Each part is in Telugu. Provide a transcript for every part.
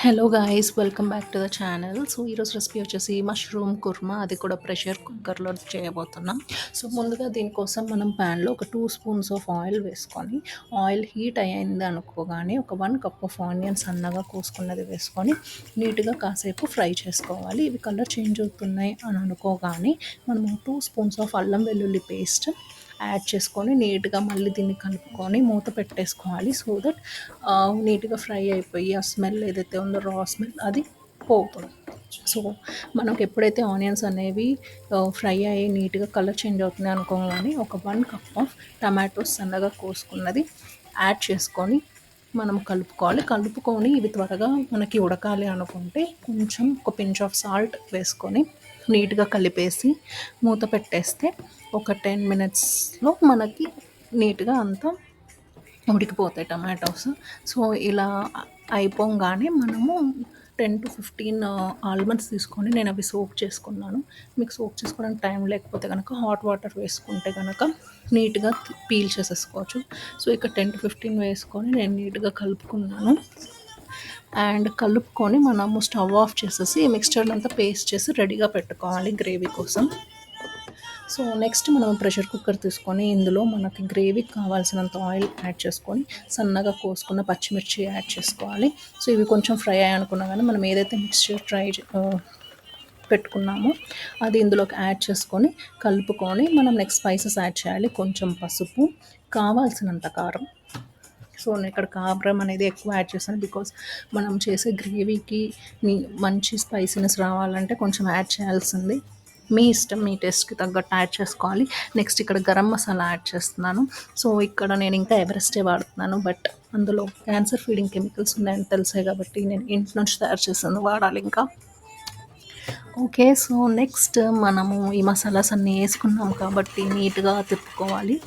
Hello guys, welcome back to the channel. So ఈరోజు రెసిపీ వచ్చేసి మష్రూమ్ కుర్మా, అది కూడా ప్రెషర్ కుక్కర్లో చేయబోతున్నాం. సో ముందుగా దీనికోసం మనం ప్యాన్లో ఒక 2 స్పూన్స్ ఆఫ్ ఆయిల్ వేసుకొని, ఆయిల్ హీట్ అయ్యింది అనుకోగానే ఒక 1 కప్ ఆఫ్ ఆనియన్స్ సన్నగా కోసుకున్నది వేసుకొని నీట్గా కాసేపు ఫ్రై చేసుకోవాలి. ఇవి కలర్ చేంజ్ అవుతున్నాయి అని అనుకోగానే మనము 2 స్పూన్స్ ఆఫ్ అల్లం వెల్లుల్లి పేస్ట్ యాడ్ చేసుకొని నీట్గా మళ్ళీ దీన్ని కలుపుకొని మూత పెట్టేసుకోవాలి. సో దట్ నీట్గా ఫ్రై అయిపోయి ఆ స్మెల్ ఏదైతే ఉందో రా స్మెల్ అది పోతుంది. సో మనకు ఎప్పుడైతే ఆనియన్స్ అనేవి ఫ్రై అయ్యి నీట్గా కలర్ చేంజ్ అవుతున్నాయి అనుకోగానే ఒక 1 కప్ ఆఫ్ టమాటోస్ సన్నగా కోసుకున్నది యాడ్ చేసుకొని మనం కలుపుకొని ఇవి త్వరగా మనకి ఉడకాలి అనుకుంటే కొంచెం ఒక పించ్ ఆఫ్ సాల్ట్ వేసుకొని నీట్గా కలిపేసి మూత పెట్టేస్తే ఒక 10 మినిట్స్లో మనకి నీట్గా అంతా ఉడికిపోతాయి టమాటోస్. సో ఇలా అయిపోగానే మనము 10 to 15 ఆల్మండ్స్ తీసుకొని నేను అవి సోక్ చేసుకున్నాను. మీకు సోక్ చేసుకోవడానికి టైం లేకపోతే కనుక హాట్ వాటర్ వేసుకుంటే కనుక నీట్గా పీల్ చేసేసుకోవచ్చు. సో ఇక 10 to 15 వేసుకొని నేను నీట్గా కలుపుకున్నాను. అండ్ కలుపుకొని మనము స్టవ్ ఆఫ్ చేసేసి మిక్స్చర్ అంతా పేస్ట్ చేసి రెడీగా పెట్టుకోవాలి గ్రేవీ కోసం. సో నెక్స్ట్ మనం ప్రెషర్ కుక్కర్ తీసుకొని ఇందులో మనకి గ్రేవీకి కావాల్సినంత ఆయిల్ యాడ్ చేసుకొని సన్నగా కోసుకున్న పచ్చిమిర్చి యాడ్ చేసుకోవాలి. సో ఇవి కొంచెం ఫ్రై అయ్యానుకున్నా కానీ మనం ఏదైతే మిక్స్చర్ పెట్టుకున్నామో అది ఇందులోకి యాడ్ చేసుకొని కలుపుకొని మనం నెక్స్ట్ స్పైసెస్ యాడ్ చేయాలి. కొంచెం పసుపు, కావాల్సినంత కారం. సో నేను ఇక్కడ కారం అనేది ఎక్కువ యాడ్ చేశాను బికాస్ మనం చేసే గ్రేవీకి మంచి స్పైసీనెస్ రావాలంటే కొంచెం యాడ్ చేయాల్సింది. మీ ఇష్టం, మీ టేస్ట్కి తగ్గట్టు యాడ్ చేసుకోవాలి. నెక్స్ట్ ఇక్కడ గరం మసాలా యాడ్ చేస్తున్నాను. సో ఇక్కడ నేను ఇంకా ఎవరెస్టే వాడుతున్నాను, బట్ అందులో క్యాన్సర్ ఫీడింగ్ కెమికల్స్ ఉన్నాయని తెలిసాయి కాబట్టి నేను ఇంటి నుంచి తయారు చేసింది వాడాలి ఇంకా. ఓకే, సో నెక్స్ట్ మనము ఈ మసాలాస్ అన్నీ వేసుకున్నాం కాబట్టి నీట్గా తిప్పుకోవాలి.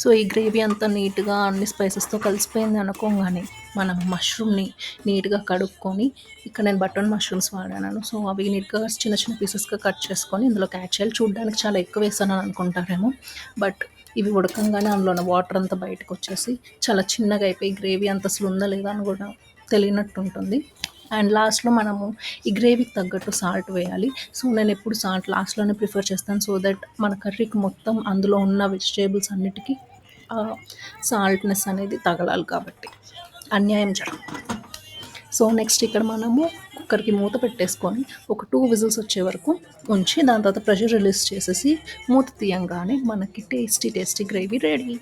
సో ఈ గ్రేవీ అంతా నీట్గా అన్ని స్పైసెస్తో కలిసిపోయింది అనుకోగానే మనం మష్రూమ్ని నీట్గా కడుక్కొని, ఇక్కడ నేను బటన్ మష్రూమ్స్ వాడాను. సో అవి నీట్గా చిన్న చిన్న పీసెస్గా కట్ చేసుకొని ఇందులోకి యాడ్ చేయాలి. చూడడానికి చాలా ఎక్కువ వేసాను అనుకుంటారేమో, బట్ ఇవి ఉడకంగానే అందులో వాటర్ అంతా బయటకు వచ్చేసి చాలా చిన్నగా అయిపోయి గ్రేవీ అంత అసలు ఉందా లేదా అని కూడా తెలియనట్టు ఉంటుంది. అండ్ లాస్ట్లో మనము ఈ గ్రేవీకి తగ్గట్టు సాల్ట్ వేయాలి. సో నేను ఎప్పుడు సాల్ట్ లాస్ట్లోనే ప్రిఫర్ చేస్తాను, సో దట్ మన కర్రీకి మొత్తం అందులో ఉన్న వెజిటేబుల్స్ అన్నిటికీ సాల్ట్నెస్ అనేది తగలాలి కాబట్టి అన్యాయం జరగదు. సో నెక్స్ట్ ఇక్కడ మనము కుక్కర్కి మూత పెట్టేసుకొని ఒక 2 విజిల్స్ వచ్చే వరకు ఉంచి దాని తర్వాత ప్రెషర్ రిలీజ్ చేసేసి మూత తీయంగానే మనకి టేస్టీ గ్రేవీ రెడీ.